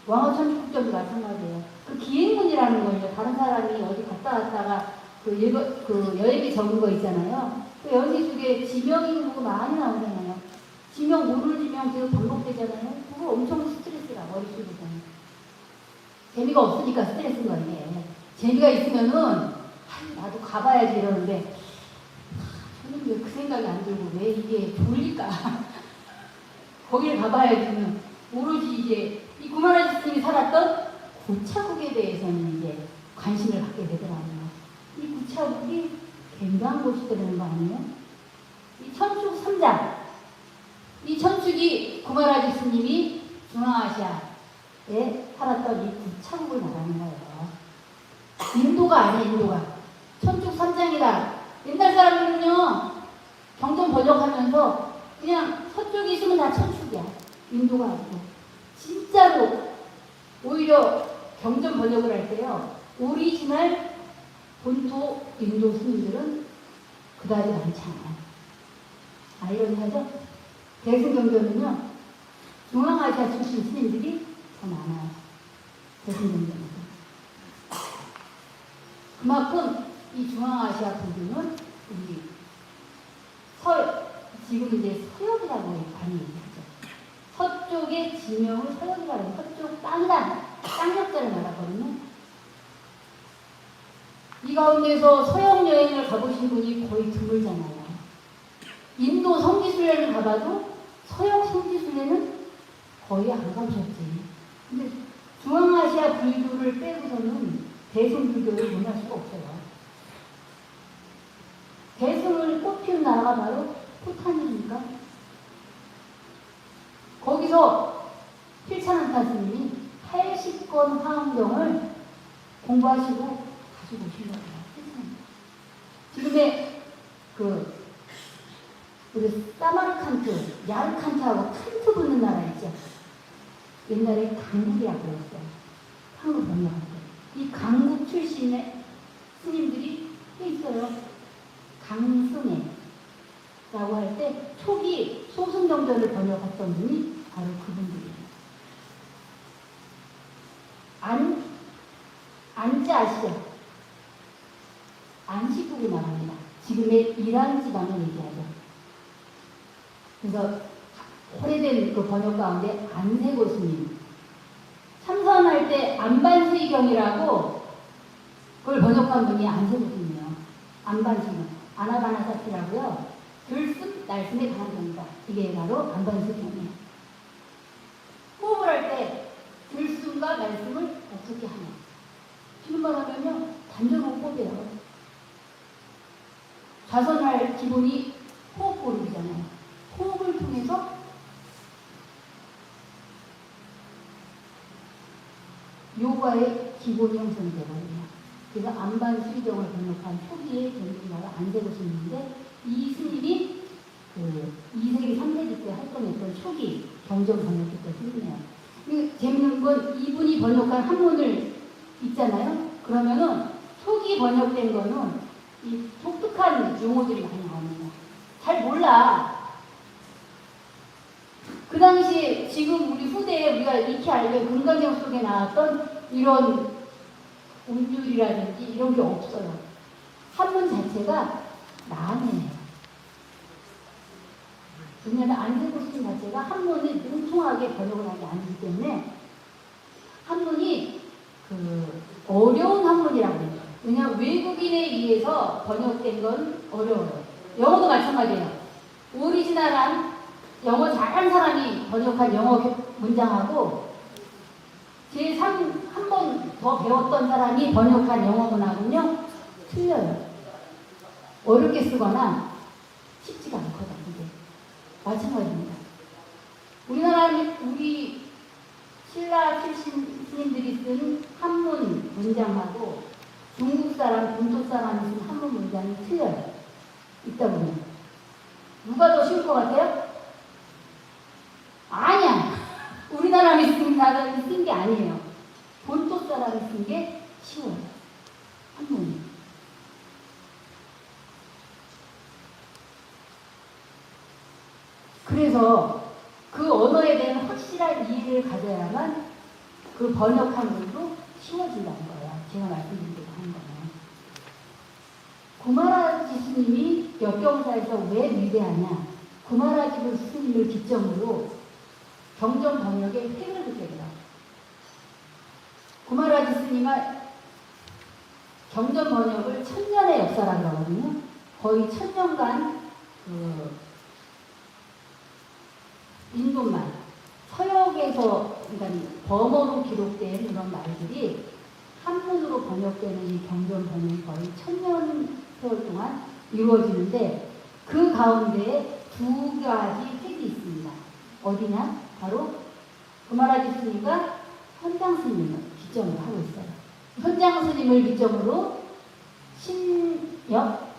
왕어천국점도 마찬가지예요. 그 기행문이라는 거예요. 다른 사람이 어디 갔다 왔다가 그 여행에 적은 거 있잖아요. 그 여행 속에 지명이 그거 많이 나오잖아요. 지명, 모르는 지명 계속 반복되잖아요. 그거 엄청 스트레스라, 머릿속에서는. 재미가 없으니까 스트레스인 거예요. 재미가 있으면은, 나도 가봐야지 이러는데, 저는 왜 그 생각이 안 들고, 왜 이게 좋을까? 거기를 가봐야지는, 오로지 이제, 이 구만하신 스님이 살았던 고차국에 대해서는 이제 관심을 갖게 되더라고요. 이 구차국이 굉장한 곳이 되는 거 아니에요? 이 천축 3장. 이 천축이 구마라지 스님이 중앙아시아에 살았던 이 구차국을 말하는 거예요. 인도가 아니에요, 인도가. 천축 3장이다. 옛날 사람들은요, 경전 번역하면서 그냥 서쪽에 있으면 다 천축이야. 인도가 아니고. 진짜로, 오히려 경전 번역을 할 때요, 오리지널 본토 인도 스님들은 그다지 많지 않아요. 아이러니하죠? 대승경전은요, 중앙아시아 출신 스님들이 더 많아요. 대승경전은. 그만큼 이 중앙아시아 부분은 우리 지금 이제 서역이라고 많이 얘기하죠. 서쪽의 지명을 서역이라고 해요. 서쪽 땅역자를 말하거든요. 이 가운데서 서역 여행을 가보신 분이 거의 드물잖아요. 인도 성지순례를 가봐도 서역 성지순례는 거의 안 가보셨지. 근데 중앙아시아 불교를 빼고서는 대승불교를 논할 수가 없어요. 대승을 꽃피운 나라가 바로 포탄이니까. 거기서 필차난타 스님이 80권 화엄경을 공부하시고 가지고 오신 거예요. 지금의 우리 사마르칸트, 야르칸트하고 칸트 붙는 나라 있죠. 옛날에 강국이라고 그랬어요. 한국 번역할 때. 이 강국 출신의 스님들이 있어요. 강승애라고 할 때 초기 소승경전을 번역했던 분이 바로 그분들이에요. 안지 아시죠? 안식국이 말합니다. 지금의 이란 지방을 얘기하죠. 그래서 오래된 그 번역 가운데 안세고 스님 참선할 때 안반수의경이라고 그걸 번역한 분이 안세고 스님이에요. 안반수경, 아나바나사티라고요. 들숨, 날숨에 강한 경이다. 이게 바로 안반수경이에요. 호흡을 할 때 들숨과 날숨을 어떻게 하냐. 지금 말하면요, 단전호흡 호흡이에요. 좌선할 기본이 호흡 고르기잖아요. 호흡을 통해서 요가의 기본이 형성이 되거든요. 그래서 안반수의경을 번역한 초기의 전문가가 안세고 스님인데 이 스님이 그 2세기, 3세기 때 활동했던 초기 경전 번역했던 스님이에요. 재밌는 건 이분이 번역한 한문을 있잖아요. 그러면은 초기 번역된 거는 이 독특한 용어들이 많이 나옵니다. 잘 몰라. 그 당시에 지금 우리 후대에 우리가 익히 알던 금강경 속에 나왔던 이런 운율이라든지 이런 게 없어요. 한문 자체가 난해해요. 왜냐하면 안세고 스님 자체가 한문을 능통하게 번역을 하지 않기 때문에 한문이 어려운 한문이라고 해요. 왜냐 외국인에 의해서 번역된 건 어려워요. 영어도 마찬가지예요. 오리지널한 영어 잘한 사람이 번역한 영어 문장하고 제3 한 번 더 배웠던 사람이 번역한 영어 문하고는요 틀려요. 어렵게 쓰거나 쉽지가 않거든요. 이게 마찬가지입니다. 우리 신라 출신 스님들이 쓴 한문 문장하고 중국 사람, 본토 사람이 쓴 한문 문장이 틀려요. 있다 보면 누가 더 쉬울 것 같아요? 아니야. 우리나라 사람이 쓴 게 아니에요. 본토 사람이 쓴 게 쉬워요. 한문이. 그래서 그 언어에 대한 확실한 이해를 가져야만 그 번역한 분도 쉬워진다는 거예요. 제가 말씀드리려고 하는 거예요. 구마라지 스님이 역경사에서 왜 위대하냐? 구마라지 스님을 기점으로 경전 번역에 획을 그려요. 구마라지 스님은 경전 번역을 1000년의 역사라고 하거든요. 거의 1000년간 인도말, 서역에서 그러니까 범어로 기록된 그런 말들이 한문으로 번역되는 이 경전 번역이 거의 1000년 세월 동안 이루어지는데 그 가운데 두 가지 책이 있습니다. 어디냐? 바로 구마라지 스님과 현장 스님을 기점으로 하고 있어요. 현장 스님을 기점으로 신역,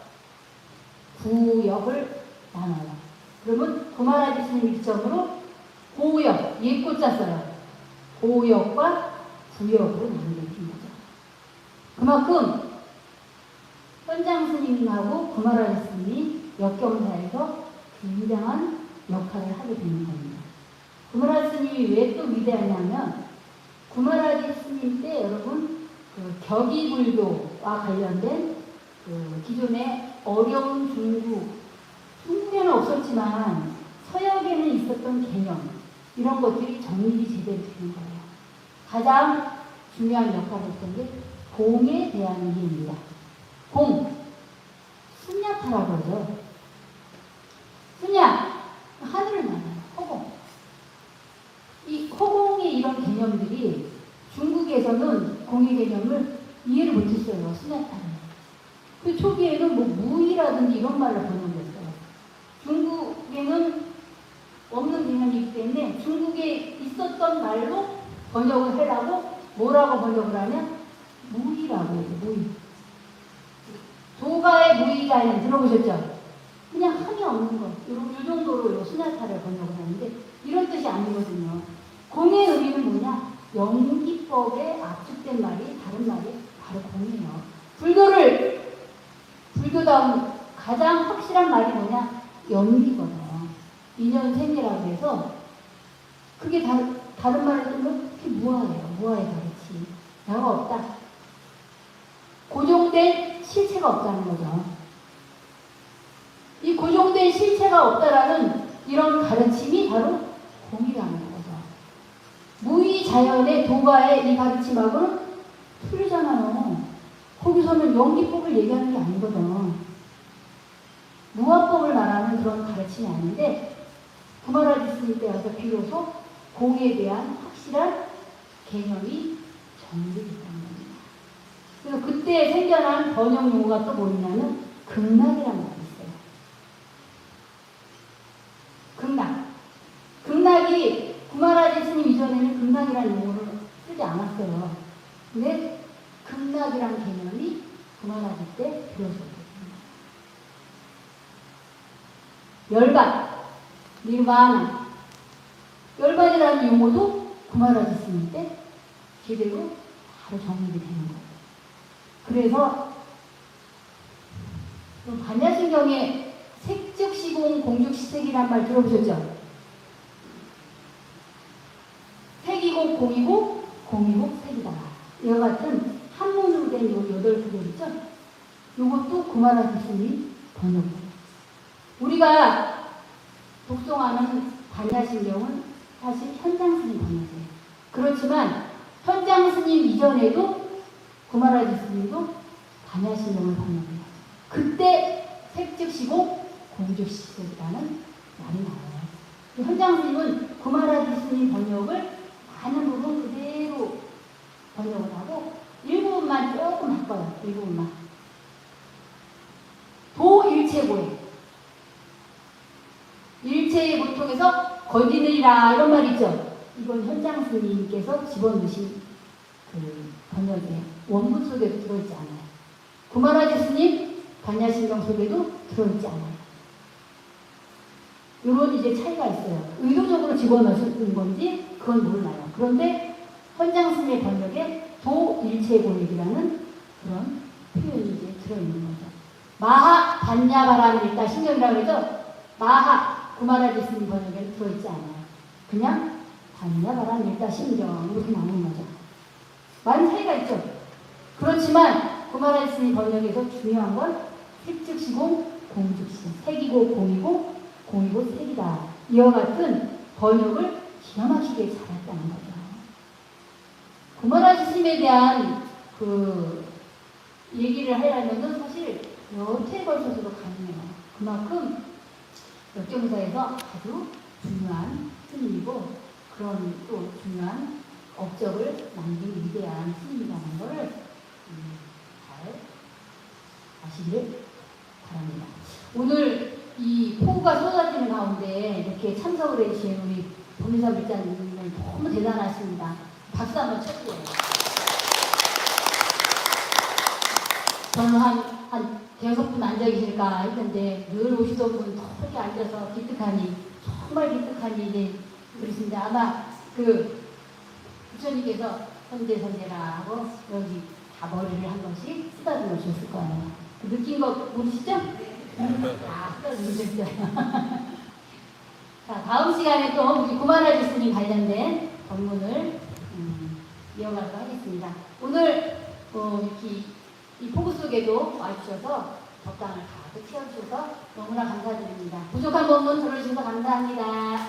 구역을 나눠요. 그러면 구마라지 스님을 기점으로 고역, 옛꽃자 써요. 고역과 구역으로 나누게 된 거죠. 그만큼 현장 스님하고 구마라지 스님이 역경사에서 굉장한 역할을 하게 되는 겁니다. 구마라지 스님이 왜 또 위대하냐면 구마라지 스님 때 여러분 그 격이불교와 관련된 그 기존의 어려운 중국에는 없었지만 서역에는 있었던 개념 이런 것들이 정립이 제대로 되는 거예요. 가장 중요한 역할을 했던 게 공에 대한 이해입니다. 공, 순야타라고 하죠. 순야, 하늘을 나눠요. 허공. 이 허공의 이런 개념들이 중국에서는 공의 개념을 이해를 못했어요. 순야타를. 그 초기에는 뭐 무의라든지 이런 말로 번역했어요. 중국에는 없는 개념이기 때문에 중국에 있었던 말로 번역을 하려고 뭐라고 번역을 하면 무의라고 해요. 무의. 도가의 무의가에는 들어보셨죠? 그냥 함이 없는 것. 요 정도로 순야타를 번역을 하는데 이런 뜻이 아니거든요. 공의 의미는 뭐냐? 연기법에 압축된 말이 다른 말이 바로 공이에요. 불교다운 가장 확실한 말이 뭐냐? 연기거든. 인연생이라고 해서 그게 다른 말을 쓰면 그게 무아예요. 무아의 가르치. 나가 없다. 고정된 실체가 없다는 거죠. 이 고정된 실체가 없다라는 이런 가르침이 바로 공이라는 거죠. 무의자연의 도가의 이 가르침하고는 틀리잖아요. 거기서는 연기법을 얘기하는 게 아니거든. 무아법을 말하는 그런 가르침이 아닌데 구마라지 스님 때 와서 비로소 공에 대한 확실한 개념이 정립이 됐다는 겁니다. 그래서 그때 생겨난 번역 용어가 또 뭐냐면 극락이라는 말이 있어요. 극락. 극락이 구마라지 스님 이전에는 극락이라는 용어를 쓰지 않았어요. 근데 극락이라는 개념이 구마라지 때 비로소 됐습니다. 열반, 니르바나. 열반이라는 용어도 구마라지 스님 때 제대로 바로 정립이 되는 거예요. 그래서 반야신경에 색즉시공 공즉시색이란 말 들어보셨죠? 색이고 공이고 공이고 색이다. 이와 같은 한문으로 된 요 8구절 있죠? 요것도 구마라지 스님이 번역해요. 우리가 독송하는 반야신경은 사실 현장 스님 번역이에요. 그렇지만 현장 스님 이전에도 구마라지 스님도 반야신경을 번역해요. 그때 색즉시고 공즉시라는 말이 나와요. 현장 스님은 구마라지 스님 번역을 많은 부분 그대로 번역을 하고 일부분만 조금 바꿔요. 일부분만. 도일체고에 일체의 고통에서 거디느리라 이런 말 있죠. 이건 현장 스님께서 집어넣으신 그 번역의 원문 속에도 들어있지 않아요. 구마라지 스님 반야신경 속에도 들어있지 않아요. 이런 이제 차이가 있어요. 의도적으로 집어넣으신 건지 그건 몰라요. 그런데 현장 스님의 번역에 도일체고액이라는 그런 표현이 이제 들어있는 거죠. 마하 반야바라는 일단 신경이라고 그러죠. 마하 구마라지 스님 번역에는 들어있지 않아요. 그냥 반야바라는 일단 신경 이렇게 나오는 거죠. 많은 차이가 있죠. 그렇지만 구마라지 스님 번역에서 중요한 건 색즉시고 공즉시, 색이고 공이고 공이고 색이다. 이와 같은 번역을 기가 막히게 잘했다는 거죠. 구마라지 스님에 대한 그 얘기를 하려면 사실 몇 해 걸쳐서도 가능해요. 그만큼 역경사에서 아주 중요한 스님이고 그런 또 중요한 업적을 남긴 위대한 스님이라는 것을 잘 아시길 바랍니다. 오늘 이 폭우가 쏟아지는 가운데 이렇게 참석을 해주신 우리 법리사 물자님은 너무 대단하십니다. 박수 한번 쳐주세요. 저는 한 대여섯 분 앉아 계실까 했는데 늘 오시던 분 이렇게 앉아서 기특하니 정말 기특하니 이제 그러신데 아마 그 부처님께서 선제라 하고 여기 다 머리를 한 번씩 쓰다듬어 주셨을 거예요. 그 느낀 거 모르시죠? 아, 쓰다듬어 주셨어요. 자, 다음 시간에 또 우리 구마라지 스님 관련된 법문을 이어가도록 하겠습니다. 오늘 이렇게 이 폭우 속에도 와주셔서 법당을 가득 채워주셔서 너무나 감사드립니다. 부족한 법문 들어주셔서 감사합니다.